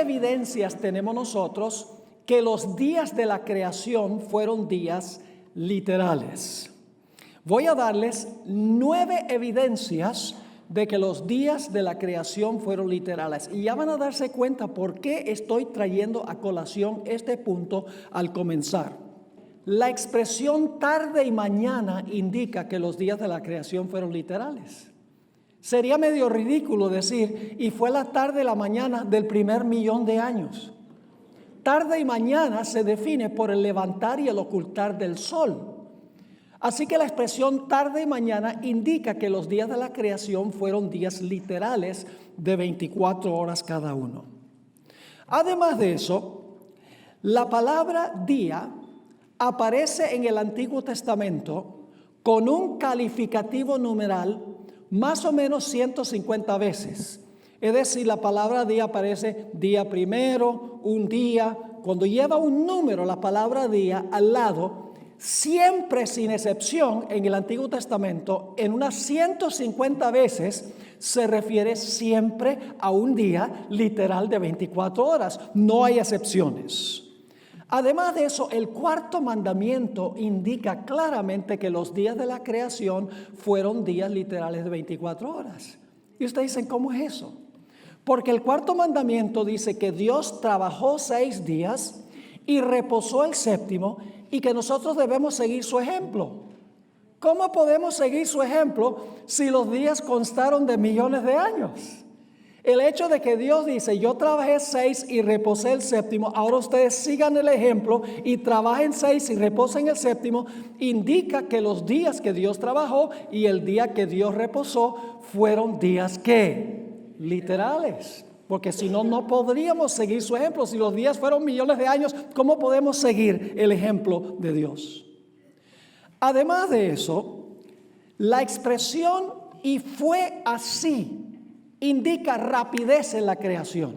evidencias tenemos nosotros que los días de la creación fueron días literales. Voy a darles 9 evidencias de que los días de la creación fueron literales. Y ya van a darse cuenta por qué estoy trayendo a colación este punto al comenzar. La expresión tarde y mañana indica que los días de la creación fueron literales. Sería medio ridículo decir, y fue la tarde y la mañana del primer millón de años. Tarde y mañana se define por el levantar y el ocultar del sol. Así que la expresión tarde y mañana indica que los días de la creación fueron días literales de 24 horas cada uno. Además de eso, la palabra día aparece en el Antiguo Testamento con un calificativo numeral más o menos 150 veces. Es decir, la palabra día aparece día primero, un día. Cuando lleva un número, la palabra día al lado, siempre sin excepción en el Antiguo Testamento, en unas 150 veces se refiere siempre a un día literal de 24 horas. No hay excepciones. Además de eso, el cuarto mandamiento indica claramente que los días de la creación fueron días literales de 24 horas. Y ustedes dicen, ¿cómo es eso? Porque el cuarto mandamiento dice que Dios trabajó 6 días y reposó el séptimo, y que nosotros debemos seguir su ejemplo. ¿Cómo podemos seguir su ejemplo si los días constaron de millones de años? El hecho de que Dios dice, yo trabajé 6 y reposé el séptimo, ahora ustedes sigan el ejemplo y trabajen 6 y reposen el séptimo, indica que los días que Dios trabajó y el día que Dios reposó fueron días ¿qué? Literales. Porque si no, no podríamos seguir su ejemplo. Si los días fueron millones de años, ¿cómo podemos seguir el ejemplo de Dios? Además de eso, la expresión "y fue así" indica rapidez en la creación.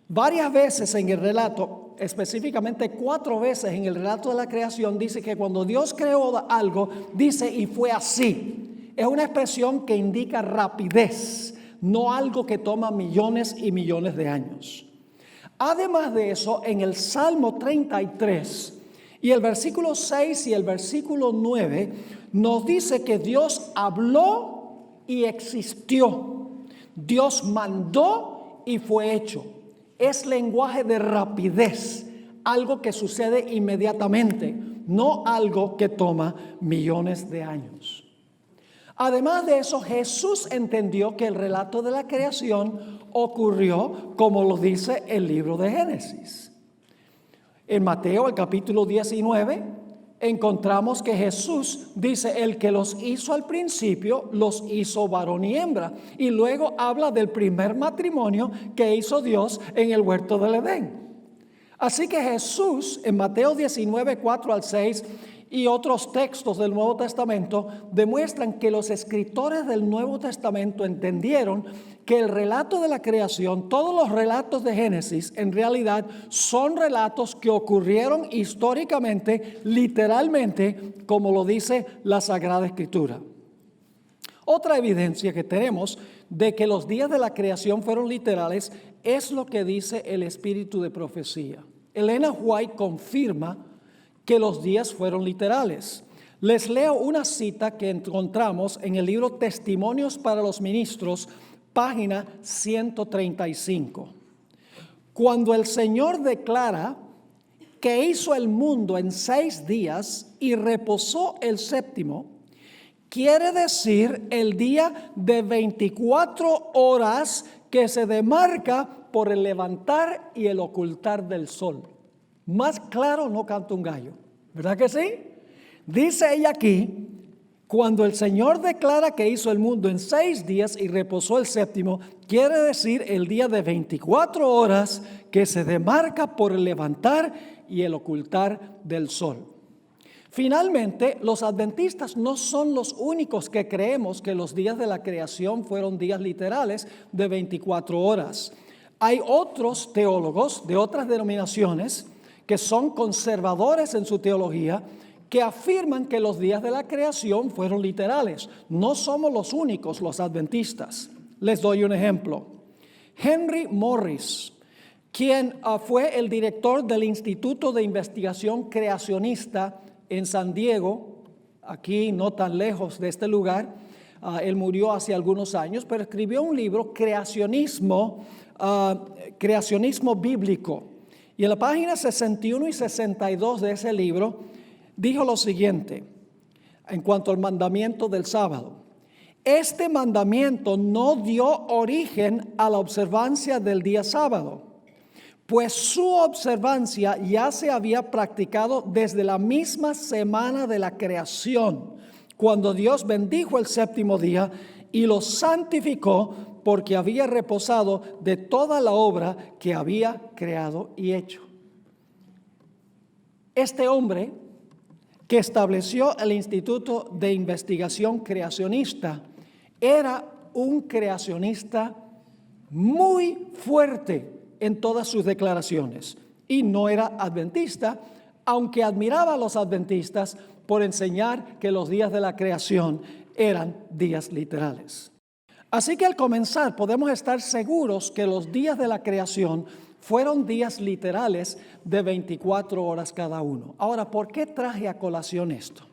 Varias veces en el relato, específicamente 4 veces en el relato de la creación, dice que cuando Dios creó algo, dice "y fue así". Es una expresión que indica rapidez, no algo que toma millones y millones de años. Además de eso, en el Salmo 33 y el versículo 6 y el versículo 9 nos dice que Dios habló y existió. Dios mandó y fue hecho. Es lenguaje de rapidez, algo que sucede inmediatamente, no algo que toma millones de años. Además de eso, Jesús entendió que el relato de la creación ocurrió como lo dice el libro de Génesis. En Mateo, el capítulo 19, encontramos que Jesús dice, el que los hizo al principio, los hizo varón y hembra. Y luego habla del primer matrimonio que hizo Dios en el huerto del Edén. Así que Jesús, en Mateo 19, 4 al 6, y otros textos del Nuevo Testamento demuestran que los escritores del Nuevo Testamento entendieron que el relato de la creación, todos los relatos de Génesis, en realidad son relatos que ocurrieron históricamente, literalmente, como lo dice la Sagrada Escritura. Otra evidencia que tenemos de que los días de la creación fueron literales es lo que dice el espíritu de profecía. Elena White confirma que los días fueron literales. Les leo una cita que encontramos en el libro Testimonios para los Ministros, página 135. Cuando el Señor declara que hizo el mundo en 6 días y reposó el séptimo, quiere decir el día de 24 horas que se demarca por el levantar y el ocultar del sol. Más claro no canta un gallo, ¿verdad que sí? Dice ella aquí, cuando el Señor declara que hizo el mundo en 6 días y reposó el séptimo, quiere decir el día de 24 horas que se demarca por el levantar y el ocultar del sol. Finalmente, los adventistas no son los únicos que creemos que los días de la creación fueron días literales de 24 horas. Hay otros teólogos de otras denominaciones que son conservadores en su teología, que afirman que los días de la creación fueron literales. No somos los únicos, los adventistas. Les doy un ejemplo. Henry Morris, quien fue el director del Instituto de Investigación Creacionista en San Diego, aquí no tan lejos de este lugar. Él murió hace algunos años, pero escribió un libro, Creacionismo Bíblico. Y en la página 61 y 62 de ese libro, dijo lo siguiente, en cuanto al mandamiento del sábado. Este mandamiento no dio origen a la observancia del día sábado, pues su observancia ya se había practicado desde la misma semana de la creación, cuando Dios bendijo el séptimo día y lo santificó porque había reposado de toda la obra que había creado y hecho. Este hombre que estableció el Instituto de Investigación Creacionista era un creacionista muy fuerte en todas sus declaraciones y no era adventista, aunque admiraba a los adventistas por enseñar que los días de la creación eran días literales. Así que al comenzar podemos estar seguros que los días de la creación fueron días literales de 24 horas cada uno. Ahora, ¿por qué traje a colación esto?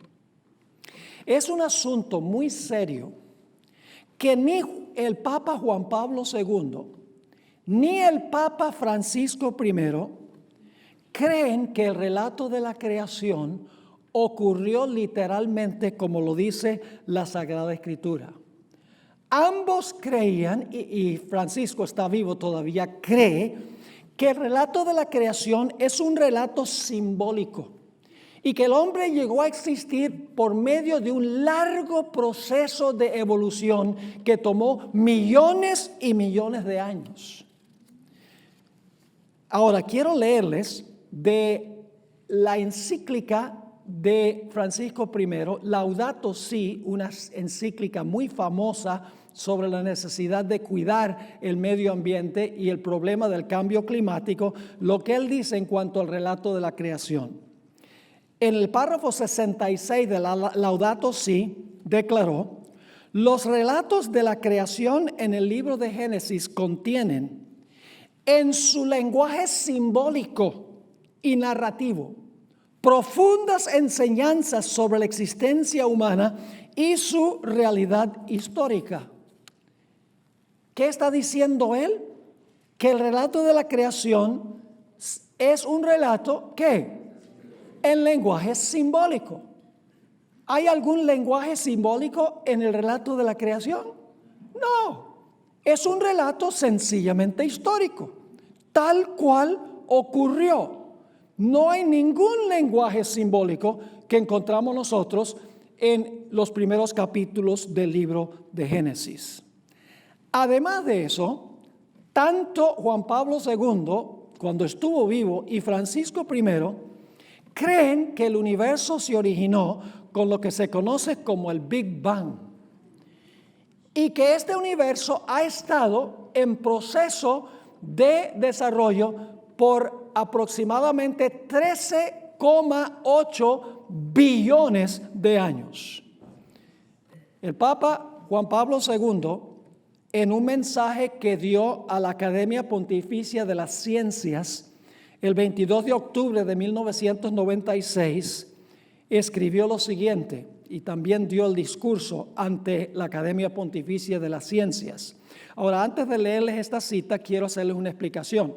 Es un asunto muy serio que ni el Papa Juan Pablo II ni el Papa Francisco I creen que el relato de la creación ocurrió literalmente como lo dice la Sagrada Escritura. Ambos creían, y Francisco está vivo todavía, cree que el relato de la creación es un relato simbólico y que el hombre llegó a existir por medio de un largo proceso de evolución que tomó millones y millones de años. Ahora, quiero leerles de la encíclica de Francisco I, Laudato Si, una encíclica muy famosa sobre la necesidad de cuidar el medio ambiente y el problema del cambio climático, lo que él dice en cuanto al relato de la creación. En el párrafo 66 de la Laudato Si, declaró: los relatos de la creación en el libro de Génesis contienen en su lenguaje simbólico y narrativo profundas enseñanzas sobre la existencia humana y su realidad histórica. ¿Qué está diciendo él? Que el relato de la creación es un relato que en lenguaje simbólico. ¿Hay algún lenguaje simbólico en el relato de la creación? No, es un relato sencillamente histórico, tal cual ocurrió. No hay ningún lenguaje simbólico que encontramos nosotros en los primeros capítulos del libro de Génesis. Además de eso, tanto Juan Pablo II, cuando estuvo vivo, y Francisco I, creen que el universo se originó con lo que se conoce como el Big Bang y que este universo ha estado en proceso de desarrollo por aproximadamente 13,8 billones de años. El Papa Juan Pablo II, en un mensaje que dio a la Academia Pontificia de las Ciencias el 22 de octubre de 1996, escribió lo siguiente, y también dio el discurso ante la Academia Pontificia de las Ciencias. Ahora, antes de leerles esta cita, quiero hacerles una explicación.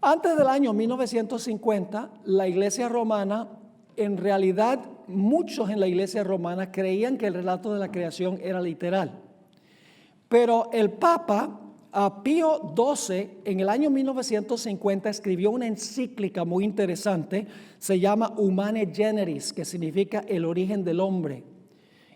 Antes del año 1950, la Iglesia Romana, en realidad, muchos en la Iglesia Romana creían que el relato de la creación era literal. Pero el Papa Pío XII, en el año 1950, escribió una encíclica muy interesante, se llama Humane Generis, que significa el origen del hombre.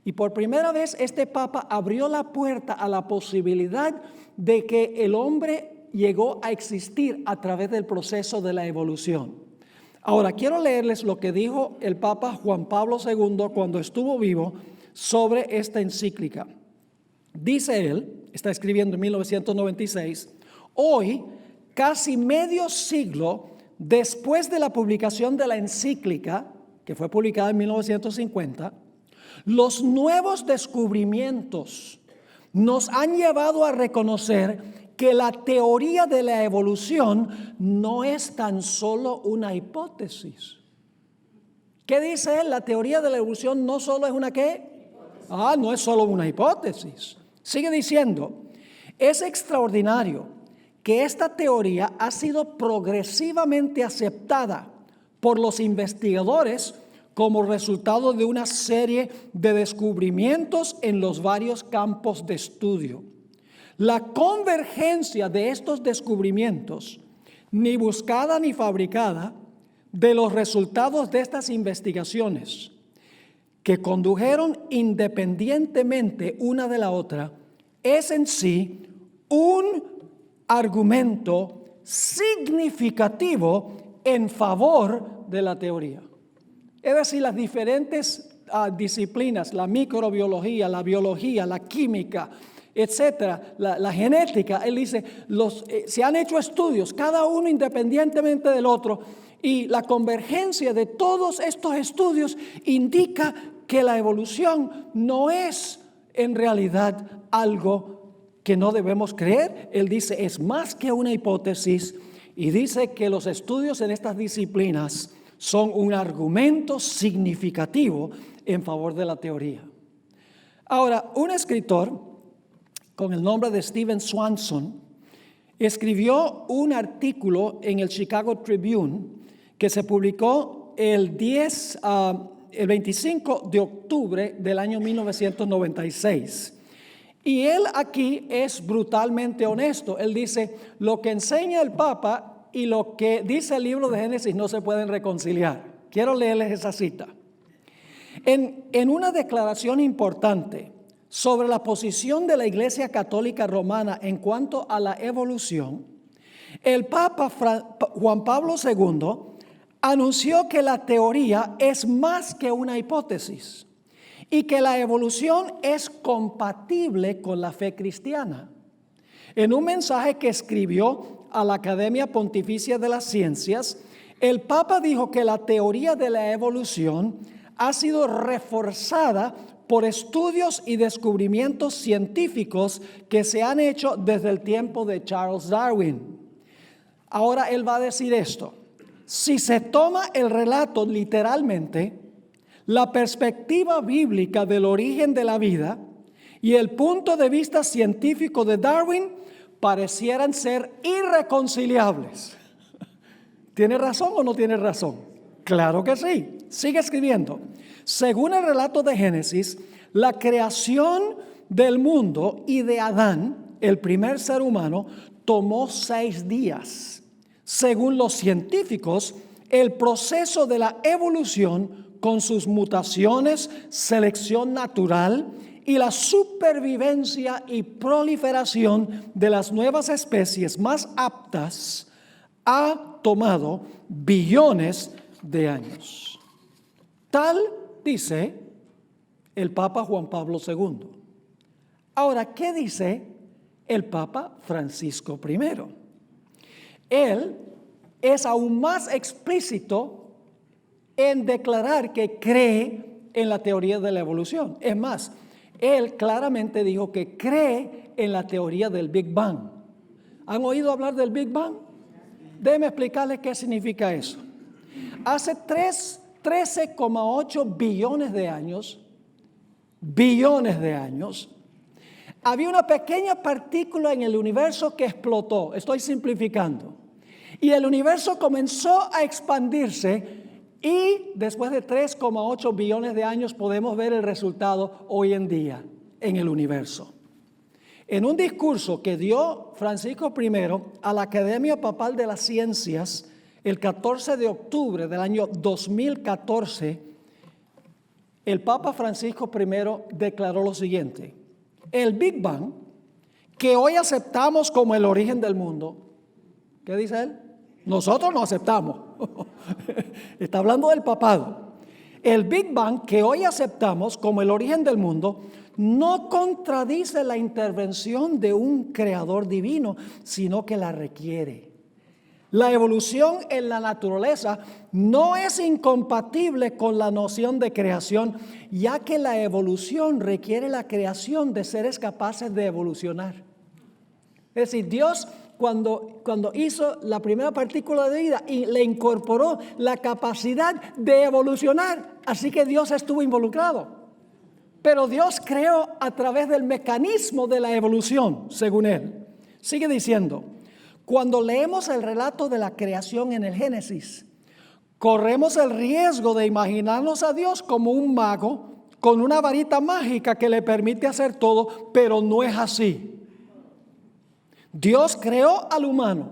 Y por primera vez este Papa abrió la puerta a la posibilidad de que el hombre llegó a existir a través del proceso de la evolución. Ahora, quiero leerles lo que dijo el Papa Juan Pablo II cuando estuvo vivo sobre esta encíclica. Dice él, está escribiendo en 1996, hoy, casi medio siglo después de la publicación de la encíclica, que fue publicada en 1950, los nuevos descubrimientos nos han llevado a reconocer que la teoría de la evolución no es tan solo una hipótesis. ¿Qué dice él? La teoría de la evolución no solo es una ¿qué? No es solo una hipótesis. Sigue diciendo, es extraordinario que esta teoría ha sido progresivamente aceptada por los investigadores como resultado de una serie de descubrimientos en los varios campos de estudio. La convergencia de estos descubrimientos, ni buscada ni fabricada, de los resultados de estas investigaciones, que condujeron independientemente una de la otra, es en sí un argumento significativo en favor de la teoría. Es decir, las diferentes disciplinas, la microbiología, la biología, la química, etcétera, la genética, él dice, se han hecho estudios, cada uno independientemente del otro, y la convergencia de todos estos estudios indica que la evolución no es en realidad algo que no debemos creer. Él dice, es más que una hipótesis, y dice que los estudios en estas disciplinas son un argumento significativo en favor de la teoría. Ahora, un escritor con el nombre de Stephen Swanson escribió un artículo en el Chicago Tribune que se publicó el 25 de octubre del año 1996. Y él aquí es brutalmente honesto. Él dice, lo que enseña el Papa y lo que dice el libro de Génesis no se pueden reconciliar. Quiero leerles esa cita. En una declaración importante sobre la posición de la Iglesia Católica Romana en cuanto a la evolución, el Papa Juan Pablo II anunció que la teoría es más que una hipótesis y que la evolución es compatible con la fe cristiana. En un mensaje que escribió a la Academia Pontificia de las Ciencias, el Papa dijo que la teoría de la evolución ha sido reforzada por estudios y descubrimientos científicos que se han hecho desde el tiempo de Charles Darwin. Ahora él va a decir esto: si se toma el relato literalmente, la perspectiva bíblica del origen de la vida y el punto de vista científico de Darwin parecieran ser irreconciliables. ¿Tiene razón o no tiene razón? Claro que sí. Sigue escribiendo. Según el relato de Génesis, la creación del mundo y de Adán, el primer ser humano, tomó 6 días. Según los científicos, el proceso de la evolución, con sus mutaciones, selección natural y la supervivencia y proliferación de las nuevas especies más aptas, ha tomado billones de años. Tal dice el Papa Juan Pablo II. Ahora, ¿qué dice el Papa Francisco I? Él es aún más explícito en declarar que cree en la teoría de la evolución. Es más, él claramente dijo que cree en la teoría del Big Bang. ¿Han oído hablar del Big Bang? Déjenme explicarles qué significa eso. Hace 13,8 billones de años, había una pequeña partícula en el universo que explotó. Estoy simplificando. Y el universo comenzó a expandirse y después de 3,8 billones de años podemos ver el resultado hoy en día en el universo. En un discurso que dio Francisco I a la Academia Papal de las Ciencias el 14 de octubre del año 2014, el Papa Francisco I declaró lo siguiente: el Big Bang, que hoy aceptamos como el origen del mundo, ¿qué dice él? Nosotros no aceptamos. Está hablando del papado. El Big Bang que hoy aceptamos como el origen del mundo no contradice la intervención de un creador divino, sino que la requiere. La evolución en la naturaleza no es incompatible con la noción de creación, ya que la evolución requiere la creación de seres capaces de evolucionar. Es decir, Dios cuando hizo la primera partícula de vida y le incorporó la capacidad de evolucionar, así que Dios estuvo involucrado. Pero Dios creó a través del mecanismo de la evolución, según él. Sigue diciendo, cuando leemos el relato de la creación en el Génesis, corremos el riesgo de imaginarnos a Dios como un mago con una varita mágica que le permite hacer todo, pero no es así. Dios creó al humano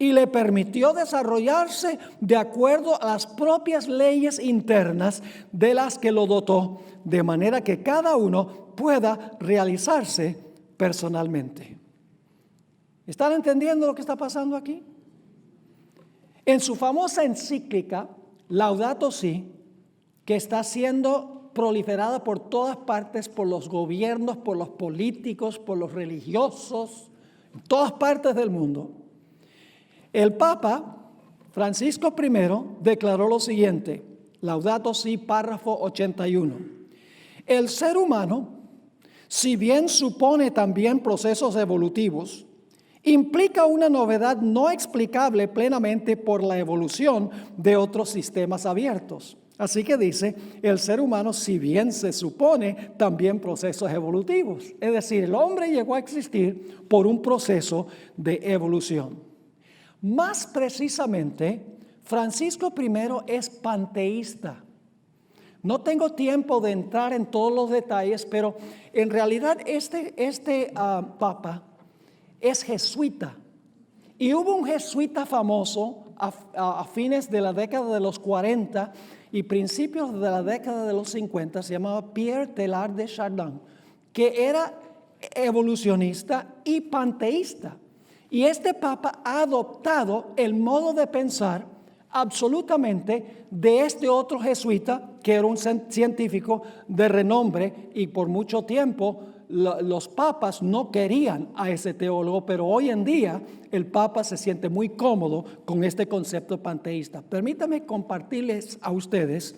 y le permitió desarrollarse de acuerdo a las propias leyes internas de las que lo dotó, de manera que cada uno pueda realizarse personalmente. ¿Están entendiendo lo que está pasando aquí? En su famosa encíclica, Laudato Si, que está siendo proliferada por todas partes, por los gobiernos, por los políticos, por los religiosos, en todas partes del mundo, el Papa Francisco I declaró lo siguiente, Laudato Si, párrafo 81. El ser humano, si bien supone también procesos evolutivos, implica una novedad no explicable plenamente por la evolución de otros sistemas abiertos. Así que dice, el ser humano, si bien se supone también procesos evolutivos. Es decir, el hombre llegó a existir por un proceso de evolución. Más precisamente, Francisco I es panteísta. No tengo tiempo de entrar en todos los detalles, pero en realidad este papa es jesuita. Y hubo un jesuita famoso a fines de la década de los 40 y principios de la década de los 50, se llamaba Pierre Teilhard de Chardin, que era evolucionista y panteísta. Y este papa ha adoptado el modo de pensar absolutamente de este otro jesuita, que era un científico de renombre, y por mucho tiempo los papas no querían a ese teólogo, pero hoy en día el papa se siente muy cómodo con este concepto panteísta. Permítanme compartirles a ustedes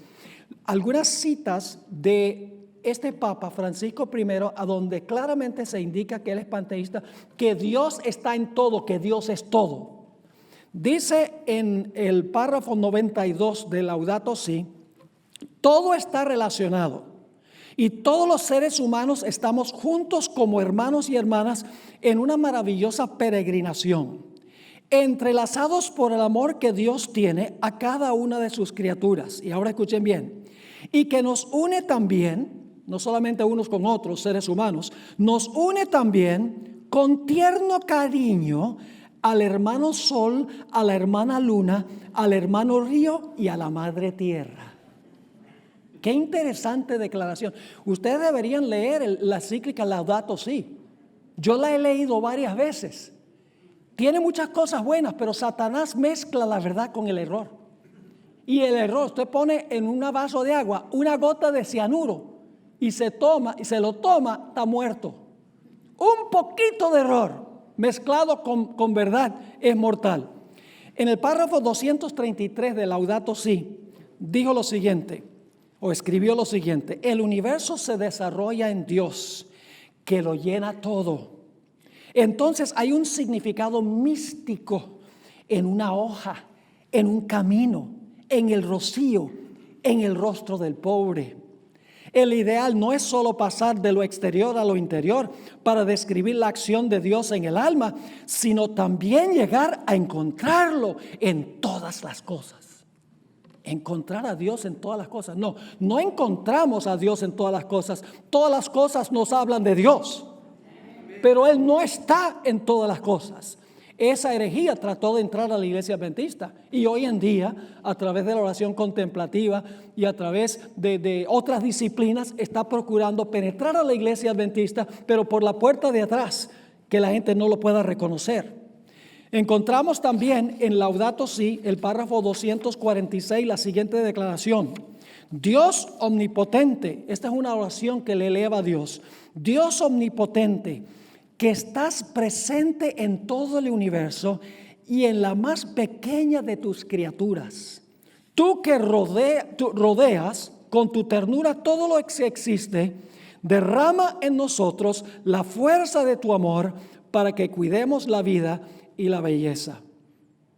algunas citas de este papa Francisco I, a donde claramente se indica que él es panteísta, que Dios está en todo, que Dios es todo. Dice en el párrafo 92 de Laudato Si, todo está relacionado. Y todos los seres humanos estamos juntos como hermanos y hermanas en una maravillosa peregrinación, entrelazados por el amor que Dios tiene a cada una de sus criaturas. Y ahora escuchen bien, y que nos une también, no solamente unos con otros seres humanos, nos une también con tierno cariño al hermano Sol, a la hermana Luna, al hermano Río y a la Madre Tierra. Qué interesante declaración. Ustedes deberían leer la encíclica Laudato Si. Yo la he leído varias veces. Tiene muchas cosas buenas, pero Satanás mezcla la verdad con el error. Y el error, usted pone en un vaso de agua una gota de cianuro y se lo toma, está muerto. Un poquito de error mezclado con verdad es mortal. En el párrafo 233 de Laudato Si dijo lo siguiente, o escribió lo siguiente: el universo se desarrolla en Dios, que lo llena todo. Entonces hay un significado místico en una hoja, en un camino, en el rocío, en el rostro del pobre. El ideal no es solo pasar de lo exterior a lo interior para describir la acción de Dios en el alma, sino también llegar a encontrarlo en todas las cosas. Encontrar a Dios en todas las cosas. No encontramos a Dios en todas las cosas. Todas las cosas nos hablan de Dios, pero Él no está en todas las cosas. Esa herejía trató de entrar a la iglesia adventista, y hoy en día, a través de la oración contemplativa y a través de otras disciplinas, está procurando penetrar a la iglesia adventista, pero por la puerta de atrás, que la gente no lo pueda reconocer. Encontramos también en Laudato Si, el párrafo 246, la siguiente declaración: Dios omnipotente, esta es una oración que le eleva a Dios. Dios omnipotente, que estás presente en todo el universo y en la más pequeña de tus criaturas. Tú que rodeas con tu ternura todo lo que existe, derrama en nosotros la fuerza de tu amor para que cuidemos la vida y la belleza.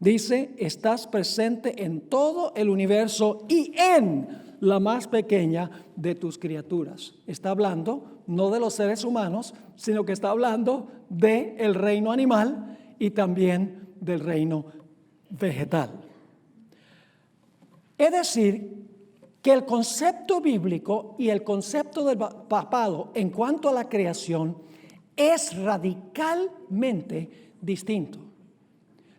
Dice, estás presente en todo el universo y en la más pequeña de tus criaturas. Está hablando no de los seres humanos, sino que está hablando del reino animal y también del reino vegetal. Es decir, que el concepto bíblico y el concepto del papado en cuanto a la creación es radicalmente distinto.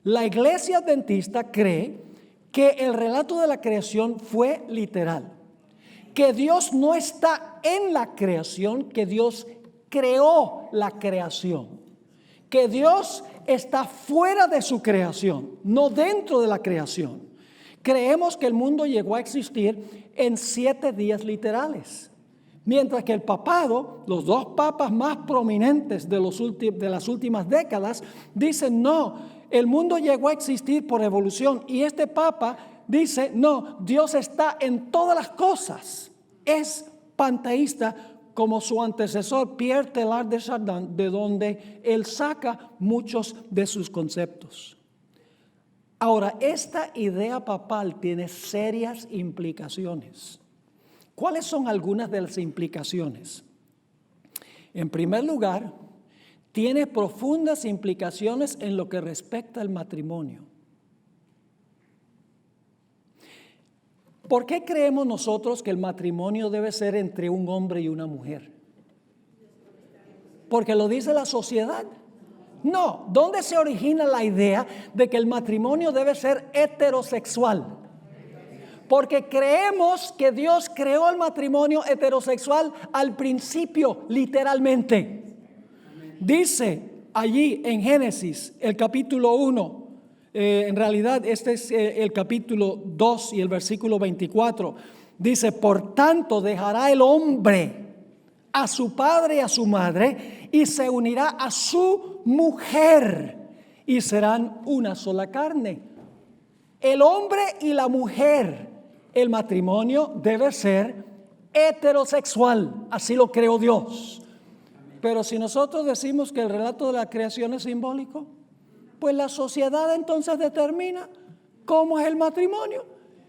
La Iglesia Adventista cree que el relato de la creación fue literal, que Dios no está en la creación, que Dios creó la creación, que Dios está fuera de su creación, no dentro de la creación. Creemos que el mundo llegó a existir en 7 días literales, mientras que el papado, los 2 papas más prominentes de las últimas décadas, dicen no, el mundo llegó a existir por evolución, y este papa dice no, Dios está en todas las cosas. Es panteísta como su antecesor Pierre Teilhard de Chardin, de donde él saca muchos de sus conceptos. Ahora, esta idea papal tiene serias implicaciones. ¿Cuáles son algunas de las implicaciones? En primer lugar, tiene profundas implicaciones en lo que respecta al matrimonio. ¿Por qué creemos nosotros que el matrimonio debe ser entre un hombre y una mujer? ¿Porque lo dice la sociedad? No. ¿Dónde se origina la idea de que el matrimonio debe ser heterosexual? Porque creemos que Dios creó el matrimonio heterosexual al principio, literalmente. Dice allí en Génesis, el capítulo 1, en realidad este es el capítulo 2 y el versículo 24. Dice, por tanto dejará el hombre a su padre y a su madre y se unirá a su mujer y serán una sola carne. El hombre y la mujer, el matrimonio debe ser heterosexual, así lo creó Dios. Pero si nosotros decimos que el relato de la creación es simbólico, pues la sociedad entonces determina cómo es el matrimonio.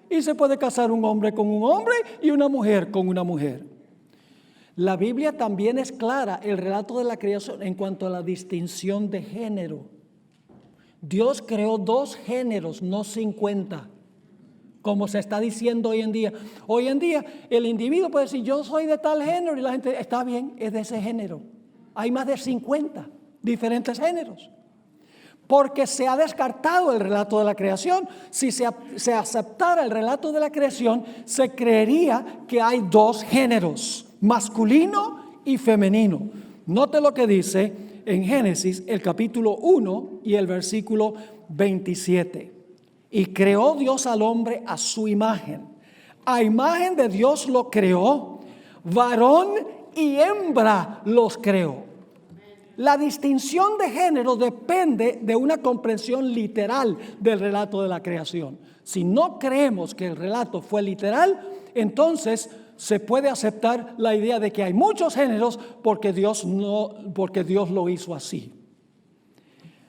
Y se puede casar un hombre con un hombre y una mujer con una mujer. La Biblia también es clara, el relato de la creación, en cuanto a la distinción de género. Dios creó 2 géneros, no 50, como se está diciendo hoy en día. Hoy en día el individuo puede decir, yo soy de tal género, y la gente, está bien, es de ese género. Hay más de 50 diferentes géneros. Porque se ha descartado el relato de la creación. Si se aceptara el relato de la creación, se creería que hay 2 géneros, masculino y femenino. Note lo que dice en Génesis, el capítulo 1 y el versículo 27. Y creó Dios al hombre a su imagen. A imagen de Dios lo creó, varón y hembra los creó. La distinción de género depende de una comprensión literal del relato de la creación. Si no creemos que el relato fue literal, entonces se puede aceptar la idea de que hay muchos géneros porque Dios lo hizo así.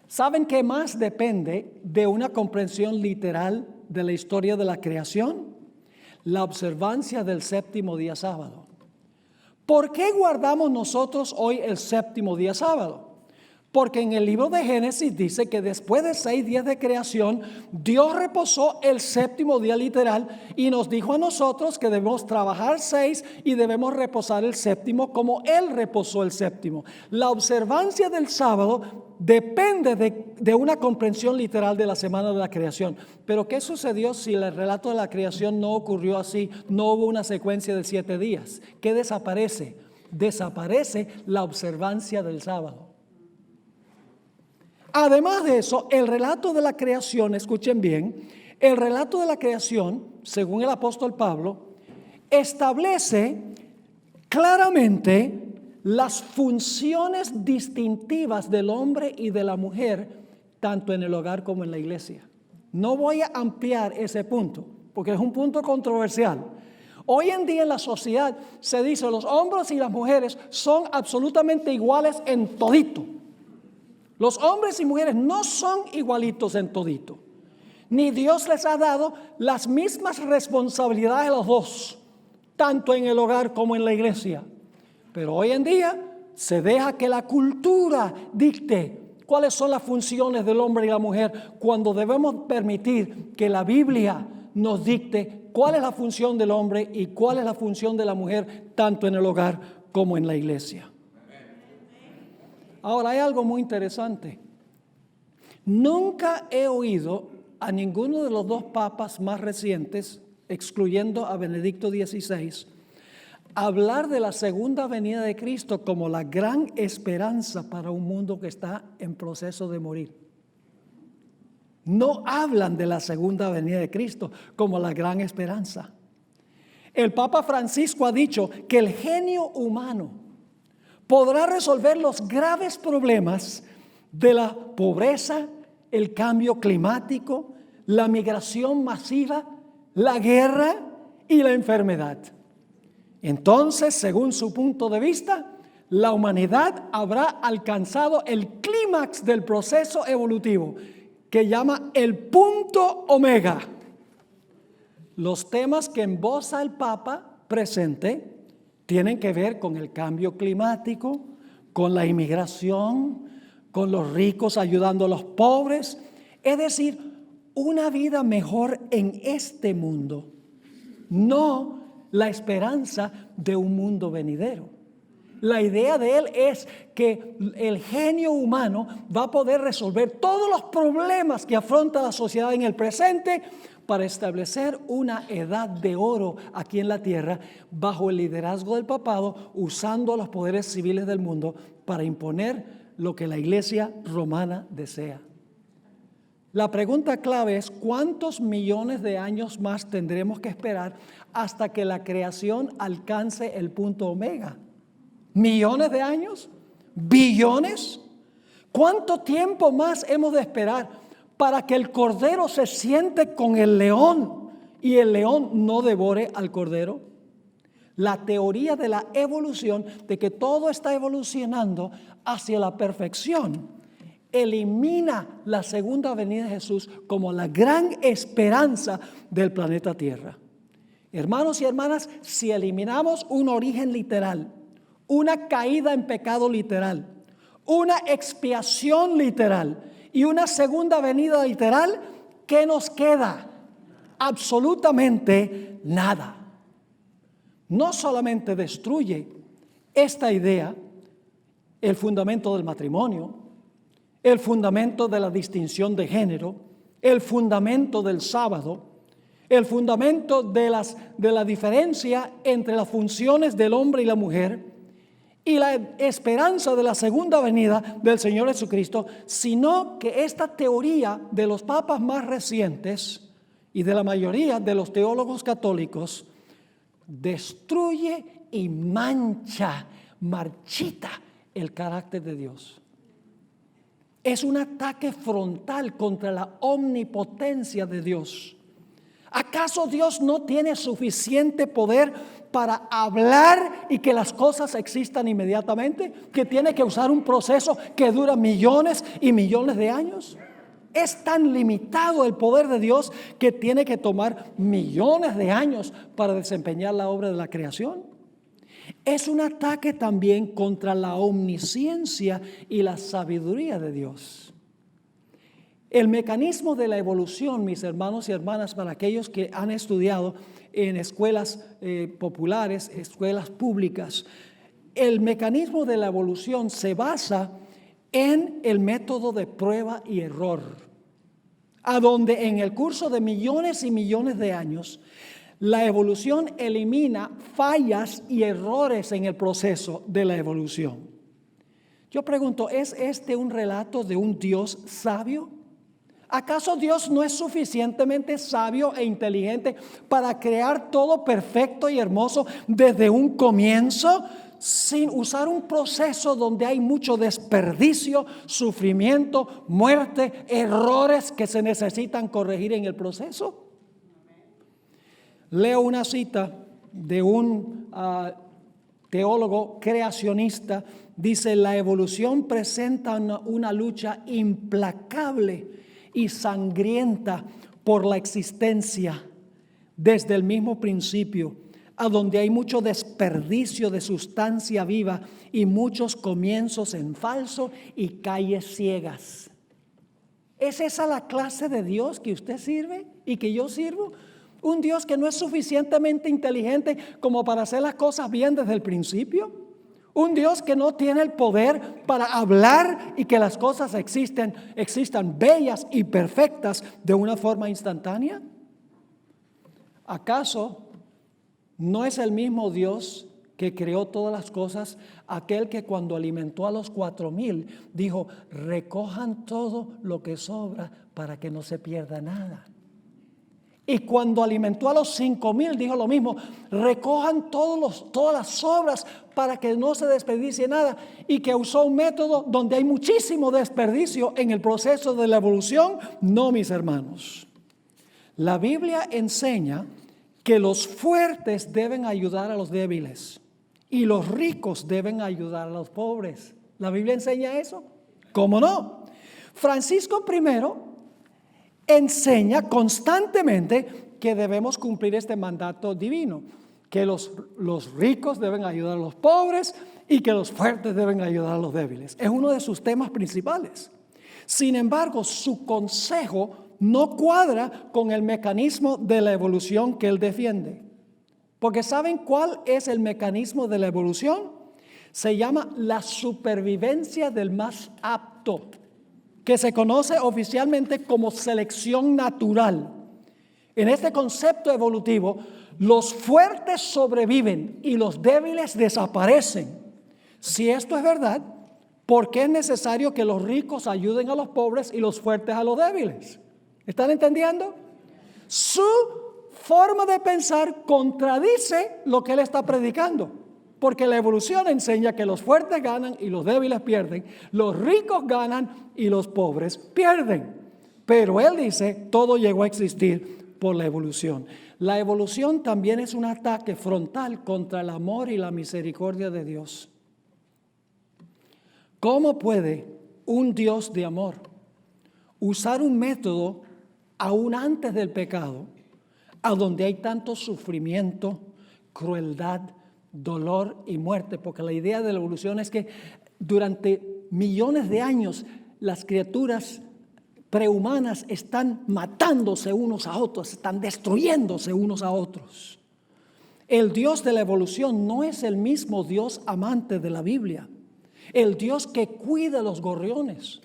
¿Saben qué más depende de una comprensión literal de la historia de la creación? La observancia del séptimo día sábado. ¿Por qué guardamos nosotros hoy el séptimo día sábado? Porque en el libro de Génesis dice que después de 6 días de creación, Dios reposó el séptimo día literal y nos dijo a nosotros que debemos trabajar 6 y debemos reposar el séptimo como Él reposó el séptimo. La observancia del sábado depende de una comprensión literal de la semana de la creación. Pero ¿qué sucedió si el relato de la creación no ocurrió así? No hubo una secuencia de 7 días. ¿Qué desaparece? Desaparece la observancia del sábado. Además de eso, el relato de la creación, escuchen bien, el relato de la creación, según el apóstol Pablo, establece claramente las funciones distintivas del hombre y de la mujer, tanto en el hogar como en la iglesia. No voy a ampliar ese punto, porque es un punto controversial. Hoy en día en la sociedad se dice los hombres y las mujeres son absolutamente iguales en todito. Los hombres y mujeres no son igualitos en todito. Ni Dios les ha dado las mismas responsabilidades a los dos, tanto en el hogar como en la iglesia. Pero hoy en día se deja que la cultura dicte cuáles son las funciones del hombre y la mujer, cuando debemos permitir que la Biblia nos dicte cuál es la función del hombre y cuál es la función de la mujer, tanto en el hogar como en la iglesia. Ahora, hay algo muy interesante. Nunca he oído a ninguno de los dos papas más recientes, excluyendo a Benedicto XVI, hablar de la segunda venida de Cristo como la gran esperanza para un mundo que está en proceso de morir. No hablan de la segunda venida de Cristo como la gran esperanza. El Papa Francisco ha dicho que el genio humano podrá resolver los graves problemas de la pobreza, el cambio climático, la migración masiva, la guerra y la enfermedad. Entonces, según su punto de vista, la humanidad habrá alcanzado el clímax del proceso evolutivo, que llama el punto omega. Los temas que emboza el Papa presente tienen que ver con el cambio climático, con la inmigración, con los ricos ayudando a los pobres, es decir, una vida mejor en este mundo, no la esperanza de un mundo venidero. La idea de él es que el genio humano va a poder resolver todos los problemas que afronta la sociedad en el presente para establecer una edad de oro aquí en la tierra bajo el liderazgo del papado, usando los poderes civiles del mundo para imponer lo que la Iglesia romana desea. La pregunta clave es: ¿cuántos millones de años más tendremos que esperar hasta que la creación alcance el punto omega? ¿Millones de años? ¿Billones? ¿Cuánto tiempo más hemos de esperar para que el cordero se siente con el león y el león no devore al cordero? La teoría de la evolución, de que todo está evolucionando hacia la perfección, elimina la segunda venida de Jesús como la gran esperanza del planeta Tierra. Hermanos y hermanas, si eliminamos un origen literal, una caída en pecado literal, una expiación literal y una segunda venida literal, ¿qué nos queda? Absolutamente nada. No solamente destruye esta idea el fundamento del matrimonio, el fundamento de la distinción de género, el fundamento del sábado, el fundamento de la diferencia entre las funciones del hombre y la mujer y la esperanza de la segunda venida del Señor Jesucristo, sino que esta teoría de los papas más recientes y de la mayoría de los teólogos católicos destruye y marchita el carácter de Dios. Es un ataque frontal contra la omnipotencia de Dios. ¿Acaso Dios no tiene suficiente poder para hablar y que las cosas existan inmediatamente? ¿Que tiene que usar un proceso que dura millones y millones de años? Es tan limitado el poder de Dios que tiene que tomar millones de años para desempeñar la obra de la creación. Es un ataque también contra la omnisciencia y la sabiduría de Dios. El mecanismo de la evolución, mis hermanos y hermanas, para aquellos que han estudiado en escuelas populares, escuelas públicas, el mecanismo de la evolución se basa en el método de prueba y error, a donde en el curso de millones y millones de años, la evolución elimina fallas y errores en el proceso de la evolución. Yo pregunto, ¿es este un relato de un Dios sabio? ¿Acaso Dios no es suficientemente sabio e inteligente para crear todo perfecto y hermoso desde un comienzo, sin usar un proceso donde hay mucho desperdicio, sufrimiento, muerte, errores que se necesitan corregir en el proceso? Leo una cita de un teólogo creacionista, dice: la evolución presenta una lucha implacable y sangrienta por la existencia desde el mismo principio, a donde hay mucho desperdicio de sustancia viva y muchos comienzos en falso y calles ciegas. ¿Es esa la clase de Dios que usted sirve y que yo sirvo? Un Dios que no es suficientemente inteligente como para hacer las cosas bien desde el principio. Un Dios que no tiene el poder para hablar y que las cosas existan bellas y perfectas de una forma instantánea. ¿Acaso no es el mismo Dios que creó todas las cosas, aquel que cuando alimentó a los 4,000 dijo: recojan todo lo que sobra para que no se pierda nada? Y cuando alimentó a los 5,000 dijo lo mismo: recojan todas las sobras para que no se desperdicie nada. Y que usó un método donde hay muchísimo desperdicio en el proceso de la evolución. No, mis hermanos. La Biblia enseña que los fuertes deben ayudar a los débiles y los ricos deben ayudar a los pobres. ¿La Biblia enseña eso? ¿Cómo no? Francisco I enseña constantemente que debemos cumplir este mandato divino, que los ricos deben ayudar a los pobres y que los fuertes deben ayudar a los débiles. Es uno de sus temas principales. Sin embargo, su consejo no cuadra con el mecanismo de la evolución que él defiende. Porque ¿saben cuál es el mecanismo de la evolución? Se llama la supervivencia del más apto, que se conoce oficialmente como selección natural. En este concepto evolutivo, los fuertes sobreviven y los débiles desaparecen. Si esto es verdad, ¿por qué es necesario que los ricos ayuden a los pobres y los fuertes a los débiles? ¿Están entendiendo? Su forma de pensar contradice lo que él está predicando, porque la evolución enseña que los fuertes ganan y los débiles pierden, los ricos ganan y los pobres pierden. Pero él dice: todo llegó a existir por la evolución. La evolución también es un ataque frontal contra el amor y la misericordia de Dios. ¿Cómo puede un Dios de amor usar un método aún antes del pecado, a donde hay tanto sufrimiento, crueldad, dolor y muerte? Porque la idea de la evolución es que durante millones de años las criaturas prehumanas están matándose unos a otros, están destruyéndose unos a otros. El Dios de la evolución no es el mismo Dios amante de la Biblia, el Dios que cuida los gorriones,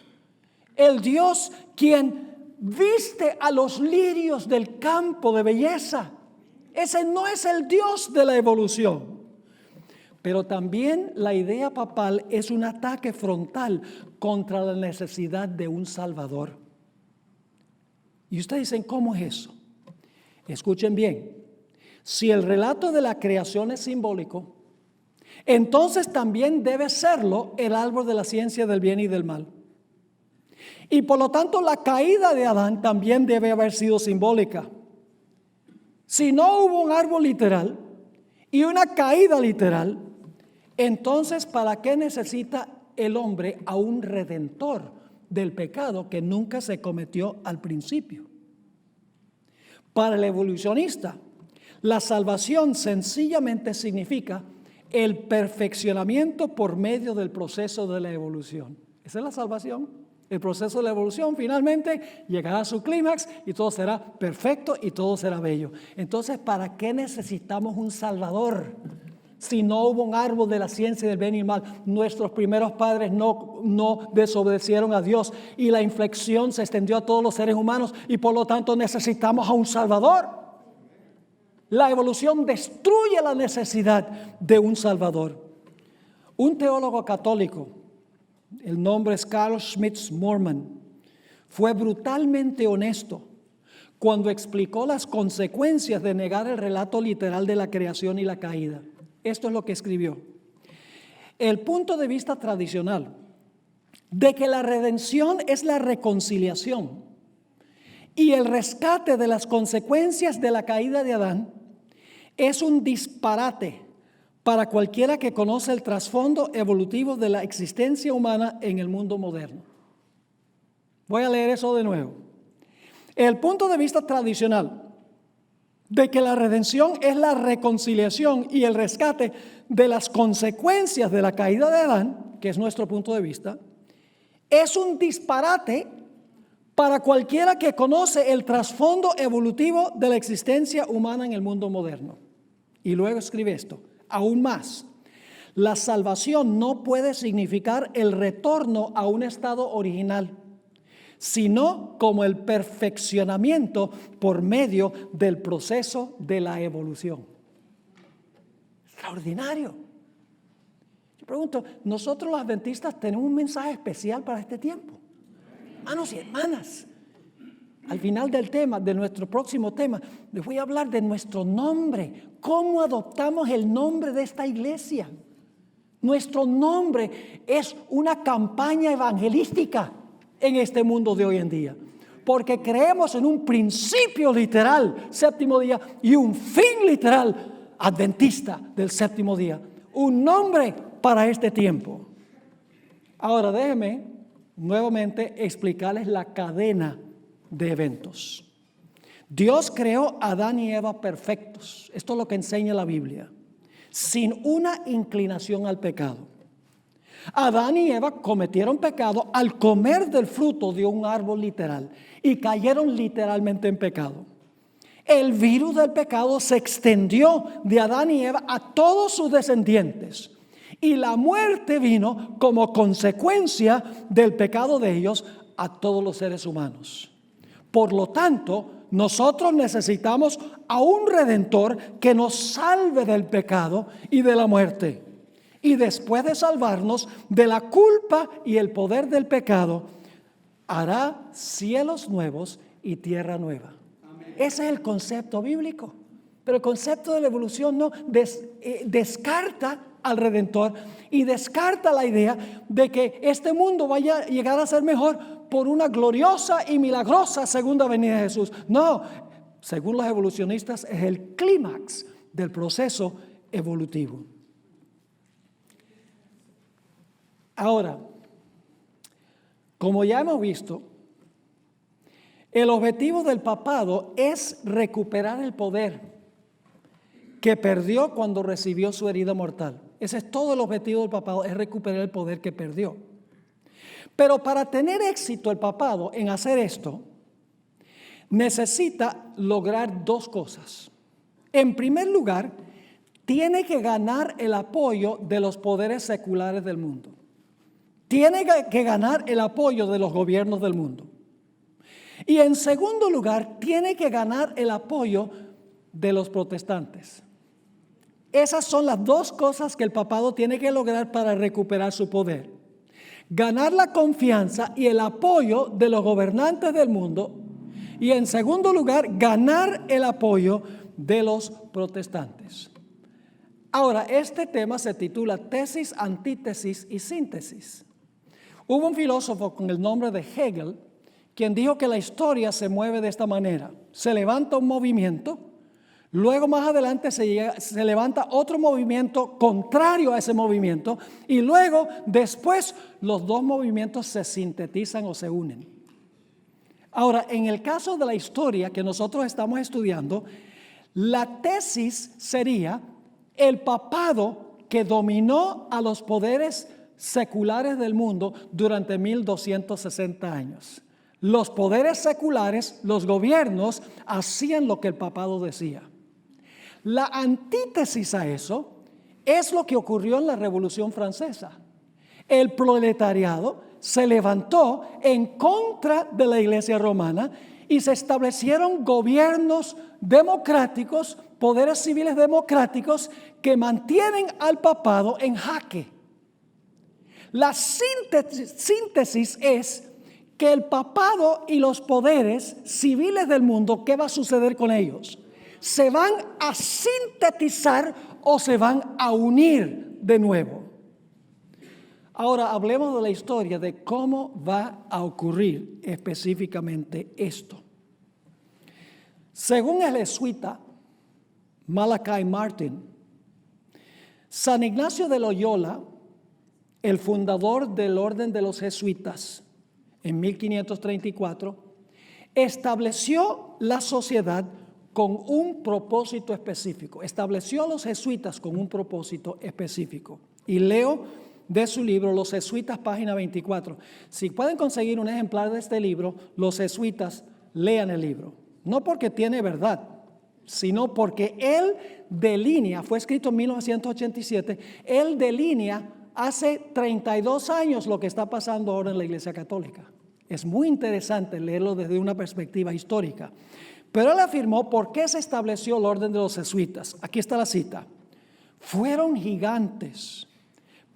el Dios quien viste a los lirios del campo de belleza. Ese no es el Dios de la evolución. Pero también la idea papal es un ataque frontal contra la necesidad de un Salvador. Y ustedes dicen: ¿cómo es eso? Escuchen bien. Si el relato de la creación es simbólico, entonces también debe serlo el árbol de la ciencia del bien y del mal. Y por lo tanto la caída de Adán también debe haber sido simbólica. Si no hubo un árbol literal y una caída literal, entonces ¿para qué necesita el hombre a un redentor del pecado que nunca se cometió al principio? Para el evolucionista, la salvación sencillamente significa el perfeccionamiento por medio del proceso de la evolución. Esa es la salvación. El proceso de la evolución finalmente llegará a su clímax y todo será perfecto y todo será bello. Entonces, ¿para qué necesitamos un Salvador? Si no hubo un árbol de la ciencia del bien y el mal, nuestros primeros padres no desobedecieron a Dios y la inflexión se extendió a todos los seres humanos y por lo tanto necesitamos a un Salvador. La evolución destruye la necesidad de un Salvador. Un teólogo católico, el nombre es Carl Schmitz-Morman, fue brutalmente honesto cuando explicó las consecuencias de negar el relato literal de la creación y la caída. Esto es lo que escribió: el punto de vista tradicional de que la redención es la reconciliación y el rescate de las consecuencias de la caída de Adán es un disparate para cualquiera que conoce el trasfondo evolutivo de la existencia humana en el mundo moderno. Voy a leer eso de nuevo. El punto de vista tradicional de que la redención es la reconciliación y el rescate de las consecuencias de la caída de Adán, que es nuestro punto de vista, es un disparate para cualquiera que conoce el trasfondo evolutivo de la existencia humana en el mundo moderno. Y luego escribe esto, aún más. La salvación no puede significar el retorno a un estado original, sino como el perfeccionamiento por medio del proceso de la evolución. Extraordinario. Yo pregunto, ¿nosotros los adventistas tenemos un mensaje especial para este tiempo? Hermanos y hermanas, al final del tema, de nuestro próximo tema, les voy a hablar de nuestro nombre. ¿Cómo adoptamos el nombre de esta iglesia? Nuestro nombre es una campaña evangelística en este mundo de hoy en día, porque creemos en un principio literal, séptimo día, y un fin literal, adventista del séptimo día. Un nombre para este tiempo. Ahora déjenme nuevamente explicarles la cadena de eventos. Dios creó a Adán y Eva perfectos. Esto es lo que enseña la Biblia, sin una inclinación al pecado. Adán y Eva cometieron pecado al comer del fruto de un árbol literal y cayeron literalmente en pecado. El virus del pecado se extendió de Adán y Eva a todos sus descendientes y la muerte vino como consecuencia del pecado de ellos a todos los seres humanos. Por lo tanto, nosotros necesitamos a un redentor que nos salve del pecado y de la muerte. Y después de salvarnos de la culpa y el poder del pecado, hará cielos nuevos y tierra nueva. Amén. Ese es el concepto bíblico. Pero el concepto de la evolución no descarta al Redentor y descarta la idea de que este mundo vaya a llegar a ser mejor por una gloriosa y milagrosa segunda venida de Jesús. No, según los evolucionistas, es el clímax del proceso evolutivo. Ahora, como ya hemos visto, el objetivo del papado es recuperar el poder que perdió cuando recibió su herida mortal. Ese es todo el objetivo del papado, es recuperar el poder que perdió. Pero para tener éxito el papado en hacer esto, necesita lograr dos cosas. En primer lugar, tiene que ganar el apoyo de los poderes seculares del mundo. Tiene que ganar el apoyo de los gobiernos del mundo. Y en segundo lugar, tiene que ganar el apoyo de los protestantes. Esas son las dos cosas que el papado tiene que lograr para recuperar su poder. Ganar la confianza y el apoyo de los gobernantes del mundo. Y en segundo lugar, ganar el apoyo de los protestantes. Ahora, este tema se titula Tesis, Antítesis y Síntesis. Hubo un filósofo con el nombre de Hegel quien dijo que la historia se mueve de esta manera. Se levanta un movimiento, luego más adelante se levanta otro movimiento contrario a ese movimiento y luego después los dos movimientos se sintetizan o se unen. Ahora, en el caso de la historia que nosotros estamos estudiando, la tesis sería el papado que dominó a los poderes seculares del mundo durante 1260 años. Los poderes seculares, los gobiernos, hacían lo que el papado decía. La antítesis a eso es lo que ocurrió en la Revolución Francesa. El proletariado se levantó en contra de la Iglesia romana y se establecieron gobiernos democráticos, poderes civiles democráticos que mantienen al papado en jaque. La síntesis es que el papado y los poderes civiles del mundo, ¿qué va a suceder con ellos? ¿Se van a sintetizar o se van a unir de nuevo? Ahora hablemos de la historia de cómo va a ocurrir específicamente esto. Según el jesuita Malachi Martin, San Ignacio de Loyola, el fundador del orden de los jesuitas, en 1534, estableció la sociedad con un propósito específico. Estableció a los jesuitas con un propósito específico. Y leo de su libro, Los Jesuitas, página 24. Si pueden conseguir un ejemplar de este libro, Los Jesuitas, lean el libro. No porque tiene verdad, sino porque él delinea, fue escrito en 1987, él delinea hace 32 años lo que está pasando ahora en la Iglesia Católica. Es muy interesante leerlo desde una perspectiva histórica. Pero él afirmó por qué se estableció el orden de los jesuitas. Aquí está la cita. Fueron gigantes,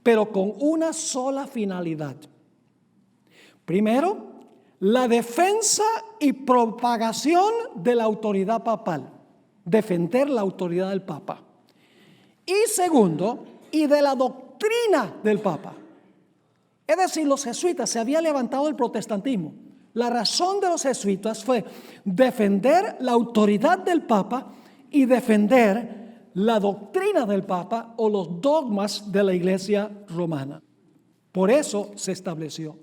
pero con una sola finalidad. Primero, la defensa y propagación de la autoridad papal. Defender la autoridad del Papa. Y segundo, y de la doctrina del Papa. Es decir, los jesuitas se había levantado el protestantismo. La razón de los jesuitas fue defender la autoridad del Papa y defender la doctrina del Papa o los dogmas de la Iglesia romana. Por eso se estableció.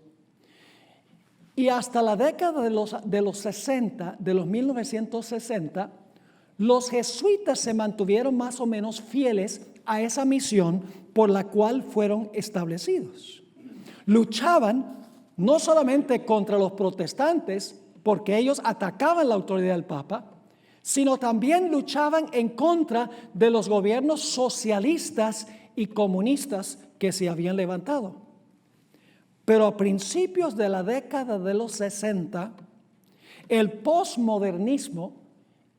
Y hasta la década de los 60, de los 1960, los jesuitas se mantuvieron más o menos fieles a esa misión por la cual fueron establecidos. Luchaban no solamente contra los protestantes, porque ellos atacaban la autoridad del Papa, sino también luchaban en contra de los gobiernos socialistas y comunistas que se habían levantado. Pero a principios de la década de los 60, el posmodernismo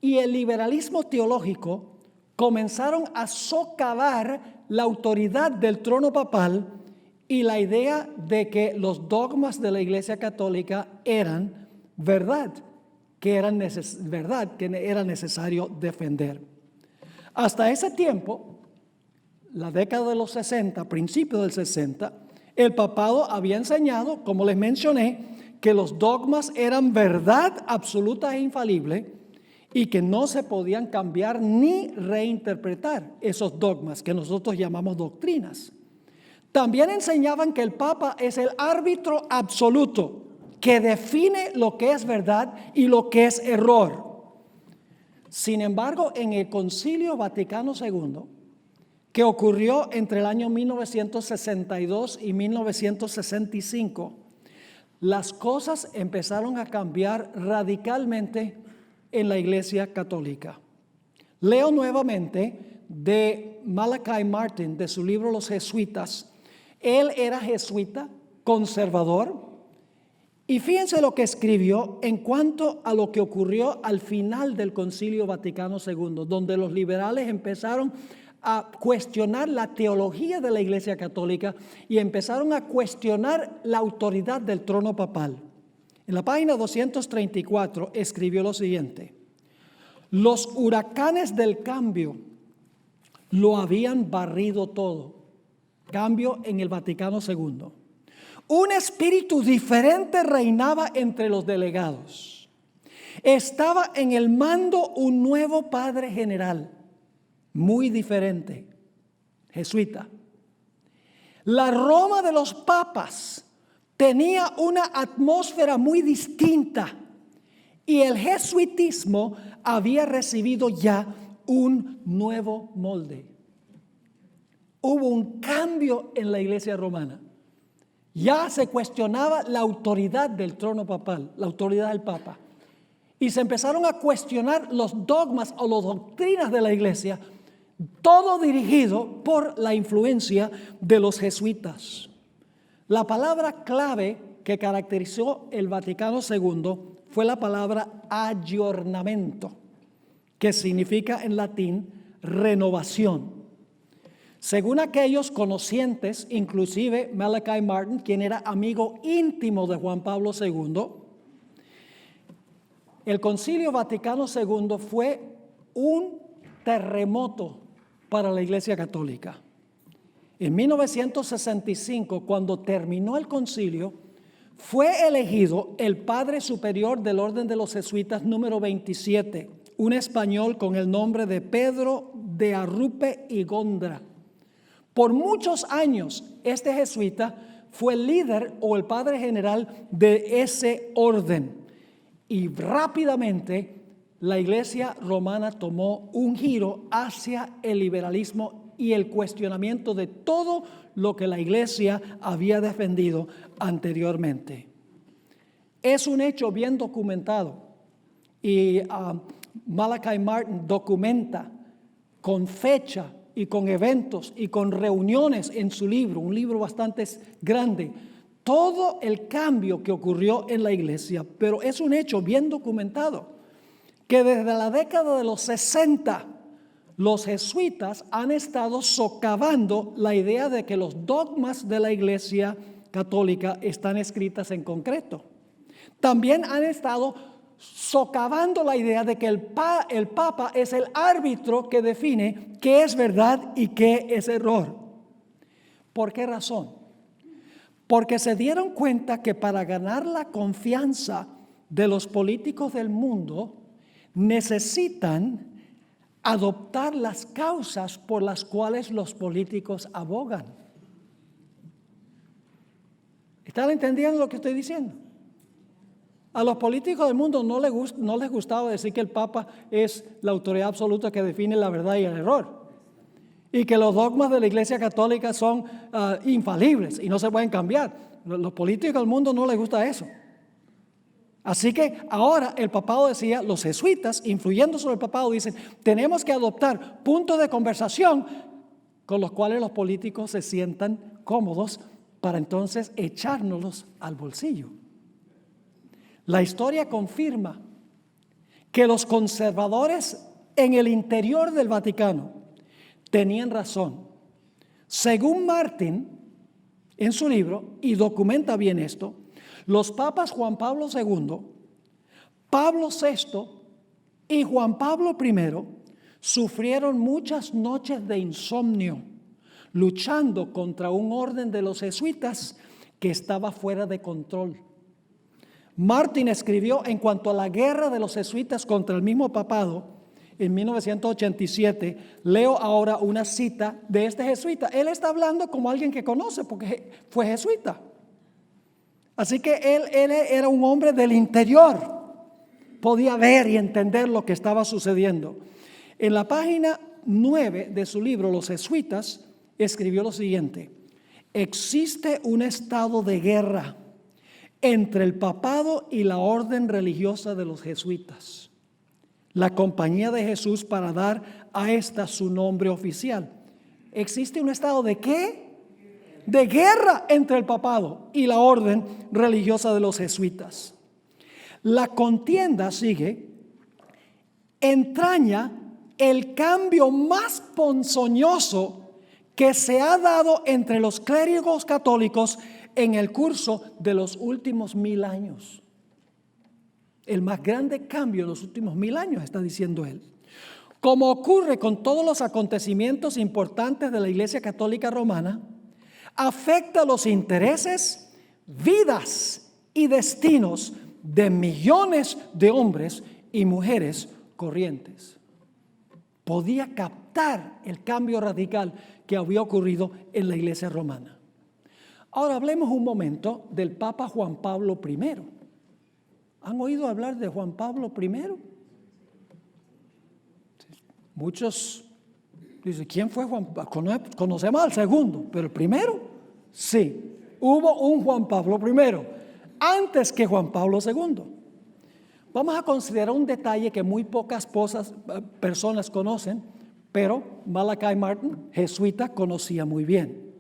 y el liberalismo teológico comenzaron a socavar la autoridad del trono papal y la idea de que los dogmas de la Iglesia Católica eran verdad, que era necesario defender. Hasta ese tiempo, la década de los 60, principios del 60, el papado había enseñado, como les mencioné, que los dogmas eran verdad absoluta e infalible y que no se podían cambiar ni reinterpretar esos dogmas que nosotros llamamos doctrinas. También enseñaban que el Papa es el árbitro absoluto que define lo que es verdad y lo que es error. Sin embargo, en el Concilio Vaticano II, que ocurrió entre el año 1962 y 1965, las cosas empezaron a cambiar radicalmente en la Iglesia Católica. Leo nuevamente de Malachi Martin, de su libro Los Jesuitas. Él era jesuita, conservador, y fíjense lo que escribió en cuanto a lo que ocurrió al final del Concilio Vaticano II, donde los liberales empezaron a cuestionar la teología de la Iglesia Católica y empezaron a cuestionar la autoridad del trono papal. En la página 234 escribió lo siguiente: los huracanes del cambio lo habían barrido todo. Cambio en el Vaticano II. Un espíritu diferente reinaba entre los delegados. Estaba en el mando un nuevo padre general, muy diferente, jesuita. La Roma de los papas tenía una atmósfera muy distinta y el jesuitismo había recibido ya un nuevo molde. Hubo un cambio en la Iglesia romana. Ya se cuestionaba la autoridad del trono papal, la autoridad del Papa. Y se empezaron a cuestionar los dogmas o las doctrinas de la Iglesia, todo dirigido por la influencia de los jesuitas. La palabra clave que caracterizó el Vaticano II fue la palabra aggiornamento, que significa en latín renovación. Según aquellos conocientes, inclusive Malachi Martin, quien era amigo íntimo de Juan Pablo II, el Concilio Vaticano II fue un terremoto para la Iglesia Católica. En 1965, cuando terminó el concilio, fue elegido el Padre Superior del Orden de los Jesuitas número 27, un español con el nombre de Pedro de Arrupe y Gondra. Por muchos años, este jesuita fue el líder o el padre general de ese orden. Y rápidamente la iglesia romana tomó un giro hacia el liberalismo y el cuestionamiento de todo lo que la iglesia había defendido anteriormente. Es un hecho bien documentado y Malachi Martin documenta con fecha y con eventos y con reuniones en su libro, un libro bastante grande, todo el cambio que ocurrió en la iglesia, pero es un hecho bien documentado, que desde la década de los 60, los jesuitas han estado socavando la idea de que los dogmas de la iglesia católica están escritas en concreto. También han estado socavando la idea de que el Papa es el árbitro que define qué es verdad y qué es error. ¿Por qué razón? Porque se dieron cuenta que para ganar la confianza de los políticos del mundo necesitan adoptar las causas por las cuales los políticos abogan. ¿Están entendiendo lo que estoy diciendo? A los políticos del mundo no les gustaba decir que el Papa es la autoridad absoluta que define la verdad y el error, y que los dogmas de la Iglesia Católica son infalibles y no se pueden cambiar. Los políticos del mundo no les gusta eso. Así que ahora el papado decía, los jesuitas, influyendo sobre el papado, dicen, tenemos que adoptar puntos de conversación con los cuales los políticos se sientan cómodos para entonces echárnoslos al bolsillo. La historia confirma que los conservadores en el interior del Vaticano tenían razón. Según Martin, en su libro, y documenta bien esto, los papas Juan Pablo II, Pablo VI y Juan Pablo I sufrieron muchas noches de insomnio, luchando contra un orden de los jesuitas que estaba fuera de control. Martin escribió en cuanto a la guerra de los jesuitas contra el mismo papado en 1987. Leo ahora una cita de este jesuita. Él está hablando como alguien que conoce porque fue jesuita. Así que él era un hombre del interior. Podía ver y entender lo que estaba sucediendo. En la página 9 de su libro, Los jesuitas, escribió lo siguiente: existe un estado de guerra entre el papado y la orden religiosa de los jesuitas, la Compañía de Jesús, para dar a esta su nombre oficial. ¿Existe un estado de qué? De guerra entre el papado y la orden religiosa de los jesuitas. La contienda, sigue, entraña el cambio más ponzoñoso que se ha dado entre los clérigos católicos en el curso de los últimos 1000 años. El más grande cambio en los últimos 1000 años, está diciendo él. Como ocurre con todos los acontecimientos importantes de la Iglesia Católica Romana, afecta los intereses, vidas y destinos de millones de hombres y mujeres corrientes. Podía captar el cambio radical que había ocurrido en la Iglesia romana. Ahora hablemos un momento del Papa Juan Pablo I. ¿Han oído hablar de Juan Pablo I? Muchos dicen, ¿quién fue Juan Pablo? Conocemos al segundo, pero el primero, sí, hubo un Juan Pablo I, antes que Juan Pablo II. Vamos a considerar un detalle que muy pocas personas conocen, pero Malachi Martin, jesuita, conocía muy bien.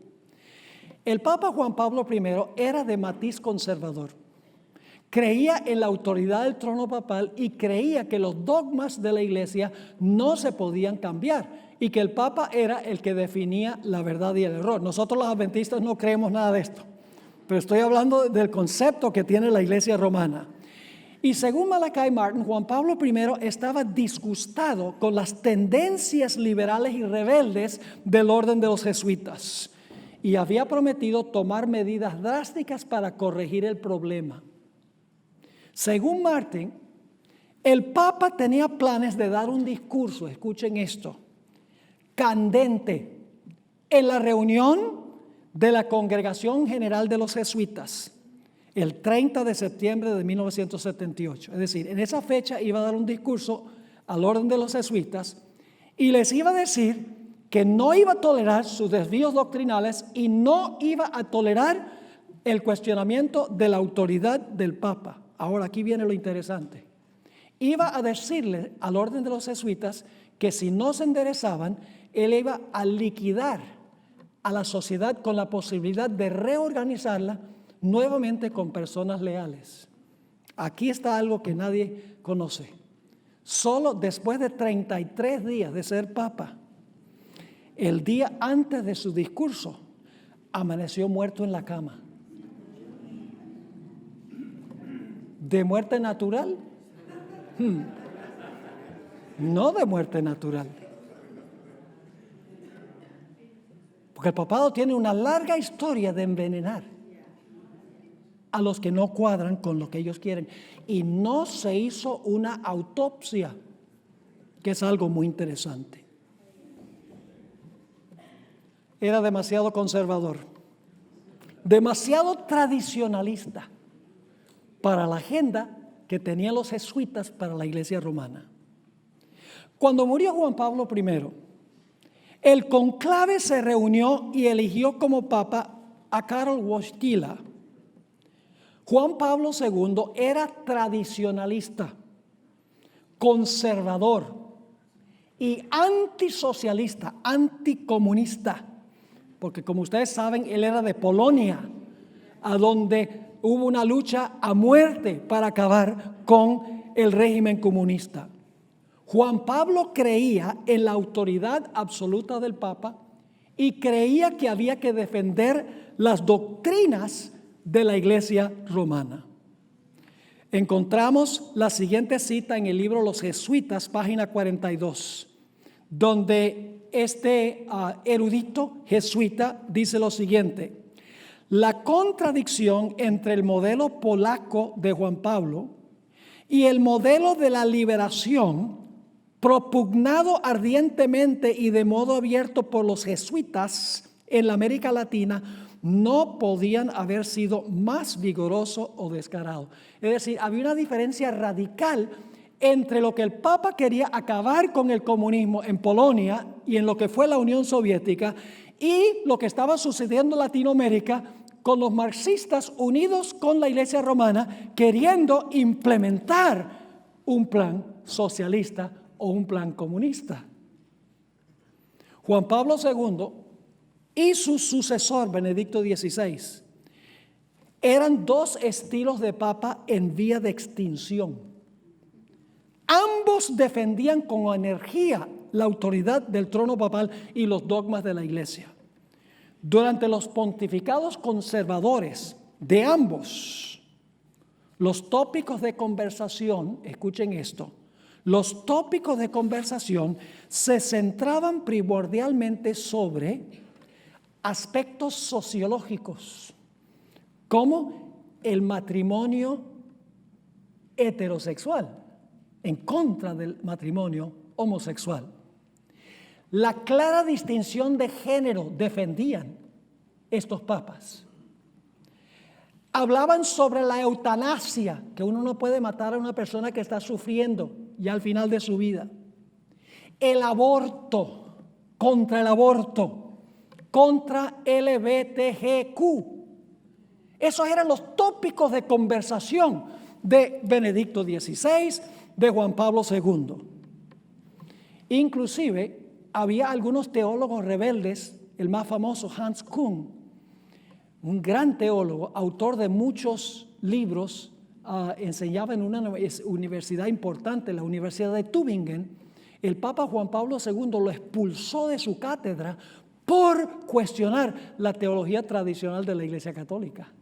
El Papa Juan Pablo I era de matiz conservador. Creía en la autoridad del trono papal y creía que los dogmas de la iglesia no se podían cambiar y que el Papa era el que definía la verdad y el error. Nosotros los adventistas no creemos nada de esto, pero estoy hablando del concepto que tiene la iglesia romana. Y según Malachi Martin, Juan Pablo I estaba disgustado con las tendencias liberales y rebeldes del orden de los jesuitas y había prometido tomar medidas drásticas para corregir el problema. Según Martin, el Papa tenía planes de dar un discurso, escuchen esto, candente, en la reunión de la Congregación General de los Jesuitas, el 30 de septiembre de 1978. Es decir, en esa fecha iba a dar un discurso al orden de los jesuitas y les iba a decir que no iba a tolerar sus desvíos doctrinales y no iba a tolerar el cuestionamiento de la autoridad del Papa. Ahora, aquí viene lo interesante. Iba a decirle al orden de los jesuitas que si no se enderezaban, él iba a liquidar a la sociedad con la posibilidad de reorganizarla nuevamente con personas leales. Aquí está algo que nadie conoce. Solo después de 33 días de ser papa, el día antes de su discurso, amaneció muerto en la cama. ¿De muerte natural? No de muerte natural. Porque el papado tiene una larga historia de envenenar a los que no cuadran con lo que ellos quieren. Y no se hizo una autopsia, que es algo muy interesante. Era demasiado conservador, demasiado tradicionalista para la agenda que tenían los jesuitas para la Iglesia romana. Cuando murió Juan Pablo I, el conclave se reunió y eligió como papa a Karol Wojtyła. Juan Pablo II era tradicionalista, conservador y antisocialista, anticomunista, porque como ustedes saben, él era de Polonia, a donde hubo una lucha a muerte para acabar con el régimen comunista. Juan Pablo creía en la autoridad absoluta del Papa y creía que había que defender las doctrinas de la Iglesia romana. Encontramos la siguiente cita en el libro Los Jesuitas, página 42, donde este erudito jesuita dice lo siguiente: la contradicción entre el modelo polaco de Juan Pablo y el modelo de la liberación propugnado ardientemente y de modo abierto por los jesuitas en la América Latina no podían haber sido más vigoroso o descarado. Es decir, había una diferencia radical entre lo que el Papa quería acabar con el comunismo en Polonia y en lo que fue la Unión Soviética y lo que estaba sucediendo en Latinoamérica con los marxistas unidos con la Iglesia romana queriendo implementar un plan socialista o un plan comunista. Juan Pablo II y su sucesor Benedicto XVI eran dos estilos de papa en vía de extinción. Ambos defendían con energía la autoridad del trono papal y los dogmas de la Iglesia. Durante los pontificados conservadores de ambos, los tópicos de conversación, escuchen esto, los tópicos de conversación se centraban primordialmente sobre aspectos sociológicos, como el matrimonio heterosexual, en contra del matrimonio homosexual. La clara distinción de género defendían estos papas. Hablaban sobre la eutanasia, que uno no puede matar a una persona que está sufriendo ya al final de su vida. El aborto, contra el aborto, contra LGBTQ. Esos eran los tópicos de conversación de Benedicto XVI, de Juan Pablo II. Inclusive había algunos teólogos rebeldes, el más famoso Hans Küng, un gran teólogo, autor de muchos libros, enseñaba en una universidad importante, la Universidad de Tübingen. El Papa Juan Pablo II lo expulsó de su cátedra por cuestionar la teología tradicional de la Iglesia Católica.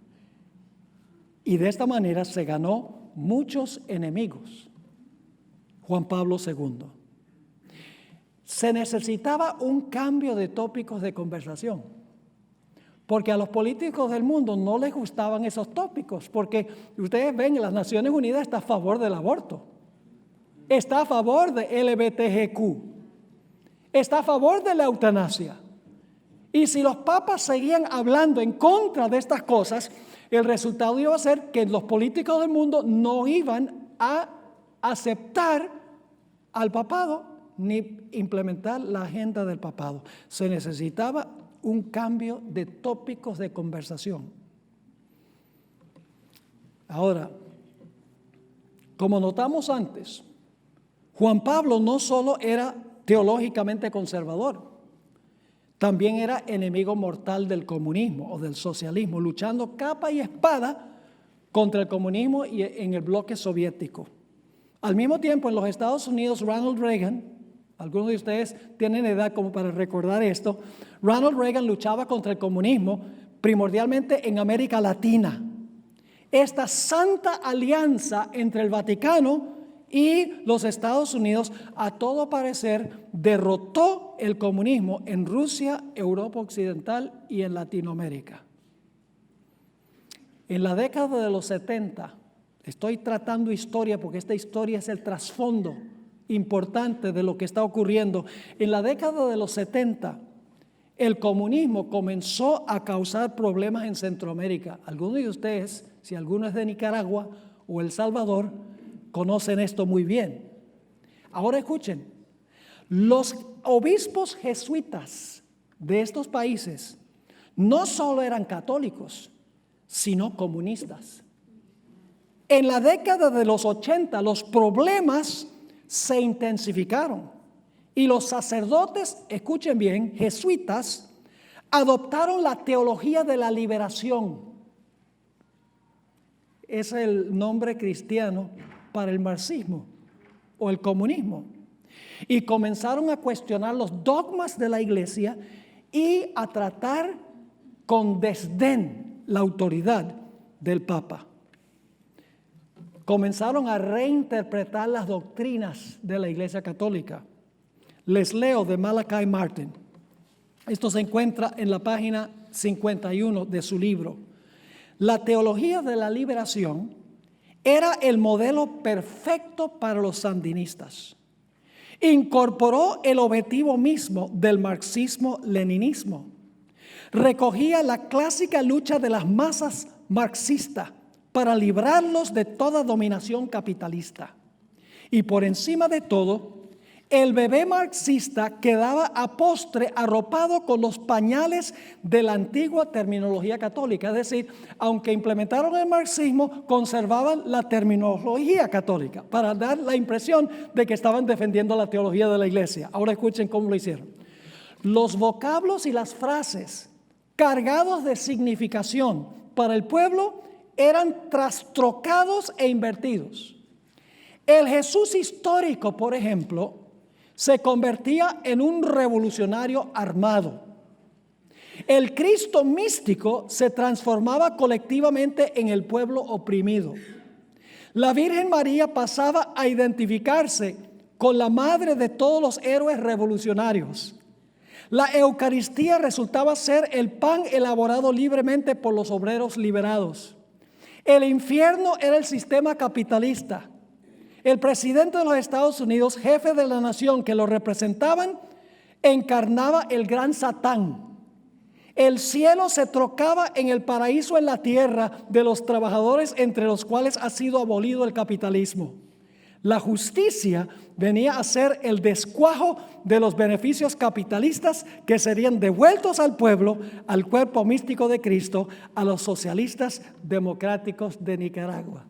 Y de esta manera se ganó muchos enemigos. Juan Pablo II. Se necesitaba un cambio de tópicos de conversación, porque a los políticos del mundo no les gustaban esos tópicos, porque ustedes ven, las Naciones Unidas está a favor del aborto, está a favor de LGBTQ, está a favor de la eutanasia, Y si los papas seguían hablando en contra de estas cosas, el resultado iba a ser que los políticos del mundo no iban a aceptar al papado ni implementar la agenda del papado. Se necesitaba un cambio de tópicos de conversación. Ahora, como notamos antes, Juan Pablo no solo era teológicamente conservador, también era enemigo mortal del comunismo o del socialismo, luchando capa y espada contra el comunismo y en el bloque soviético. Al mismo tiempo, en los Estados Unidos, Ronald Reagan, algunos de ustedes tienen edad como para recordar esto, Ronald Reagan luchaba contra el comunismo primordialmente en América Latina. Esta santa alianza entre el Vaticano y los Estados Unidos, a todo parecer, derrotó el comunismo en Rusia, Europa Occidental y en Latinoamérica. En la década de los 70, estoy tratando historia porque esta historia es el trasfondo importante de lo que está ocurriendo. En la década de los 70, el comunismo comenzó a causar problemas en Centroamérica. Algunos de ustedes, si alguno es de Nicaragua o El Salvador, conocen esto muy bien. Ahora escuchen, los obispos jesuitas de estos países no solo eran católicos, sino comunistas. En la década de los 80 los problemas se intensificaron y los sacerdotes, escuchen bien, jesuitas, adoptaron la teología de la liberación. Es el nombre cristiano para el marxismo o el comunismo. Y comenzaron a cuestionar los dogmas de la iglesia y a tratar con desdén la autoridad del Papa. Comenzaron a reinterpretar las doctrinas de la Iglesia Católica. Les leo de Malachi Martin. Esto se encuentra en la página 51 de su libro. La teología de la liberación era el modelo perfecto para los sandinistas. Incorporó el objetivo mismo del marxismo-leninismo. Recogía la clásica lucha de las masas marxista para librarlos de toda dominación capitalista. Y por encima de todo, el bebé marxista quedaba a postre arropado con los pañales de la antigua terminología católica. Es decir, aunque implementaron el marxismo, conservaban la terminología católica para dar la impresión de que estaban defendiendo la teología de la iglesia. Ahora escuchen cómo lo hicieron. Los vocablos y las frases cargados de significación para el pueblo eran trastrocados e invertidos. El Jesús histórico, por ejemplo, se convertía en un revolucionario armado. El Cristo místico se transformaba colectivamente en el pueblo oprimido. La Virgen María pasaba a identificarse con la madre de todos los héroes revolucionarios. La Eucaristía resultaba ser el pan elaborado libremente por los obreros liberados. El infierno era el sistema capitalista. El presidente de los Estados Unidos, jefe de la nación que lo representaban, encarnaba el gran Satán. El cielo se trocaba en el paraíso en la tierra de los trabajadores, entre los cuales ha sido abolido el capitalismo. La justicia venía a ser el descuajo de los beneficios capitalistas que serían devueltos al pueblo, al cuerpo místico de Cristo, a los socialistas democráticos de Nicaragua.